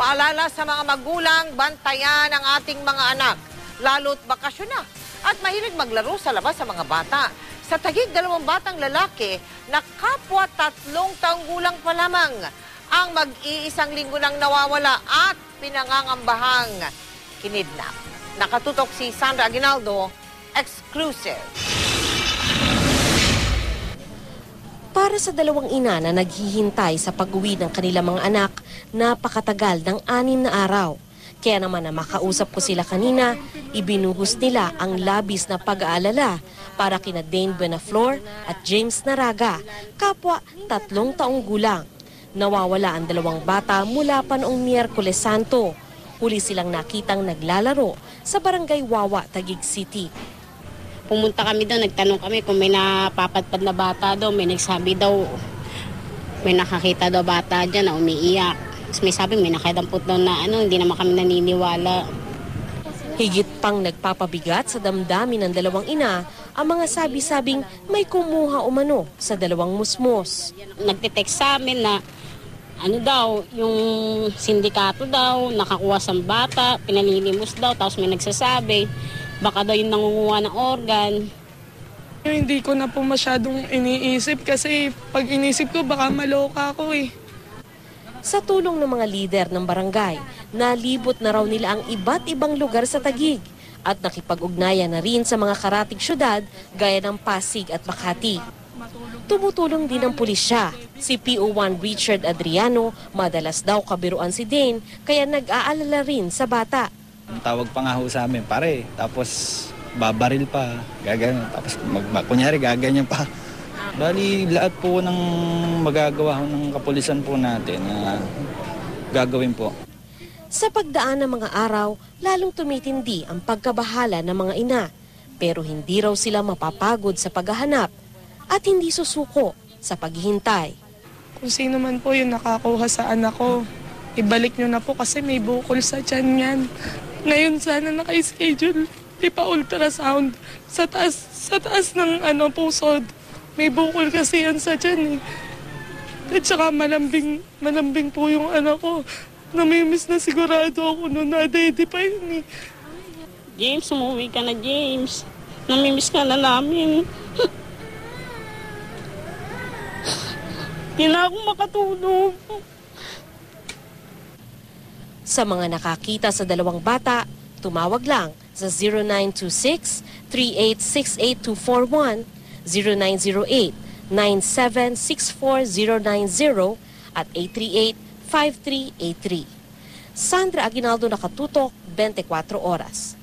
Paalala sa mga magulang, bantayan ang ating mga anak, lalo't bakasyon na at mahilig maglaro sa labas sa mga bata. Sa Taguig, 2 batang lalaki na kapwa 3 taong gulang pa lamang ang mag-iisang linggo nang nawawala at pinangangambahang kinidnap. Nakatutok si Sandra Aguinaldo, exclusive. Para sa 2 ina na naghihintay sa pag-uwi ng kanilang mga anak, napakatagal ng 6 na araw. Kaya naman na makausap ko sila kanina, ibinuhos nila ang labis na pag-aalala para kina Dane Buenaflor at James Naraga, kapwa 3 taong gulang. Nawawala ang 2 bata mula pa noong Miyerkules Santo. Huli silang nakitang naglalaro sa Barangay Wawa, Taguig City. Pumunta kami doon, nagtanong kami kung may napapadpad na bata daw. May nagsabi daw, may nakakita daw bata dyan na umiiyak. Tapos may sabi, may nakadampot daw na hindi naman kami naniniwala. Higit pang nagpapabigat sa damdamin ng 2 ina ang mga sabi-sabing may kumuha umano sa 2 musmos. Nagtitext sa amin na yung sindikato daw, nakakuha sa bata, pinanilimos daw, tapos may nagsasabi, baka daw yung nangunguha ng organ. Hindi ko na po masyadong iniisip kasi pag inisip ko baka maloka ako eh. Sa tulong ng mga lider ng barangay, nalibot na raw nila ang iba't ibang lugar sa Taguig at nakipag-ugnayan na rin sa mga karatig syudad gaya ng Pasig at Makati. Tumutulong din ang pulisya. Si PO1 Richard Adriano, madalas daw kabiruan si Dane kaya nag-aalala rin sa bata. Tawag pa nga ho sa amin, pare, tapos babaril pa, gaganyan, tapos kunyari gaganyan pa. Bali, lahat po ng magagawa ng kapulisan po natin na gagawin po. Sa pagdaan ng mga araw, lalong tumitindi ang pagkabahala ng mga ina. Pero hindi raw sila mapapagod sa paghahanap at hindi susuko sa paghihintay. Kung sino man po yung nakakuha sa anak ko, ibalik nyo na po kasi may bukol sa tiyan yan. Ngayon sana naka-schedule, ipa-ultrasound sa taas ng pusod. May bukol kasi yan sa tiyan eh. At saka malambing po yung anak ko. Namimiss na sigurado ako nung na-daddy pa yun eh. James, umuwi ka na, James. Namimiss ka na namin. Hindi na ako makatulog. Sa mga nakakita sa 2 bata, tumawag lang sa 0926-3868241, 0908-9764090 at 838-5383. Sandra Aguinaldo, nakatutok, 24 oras.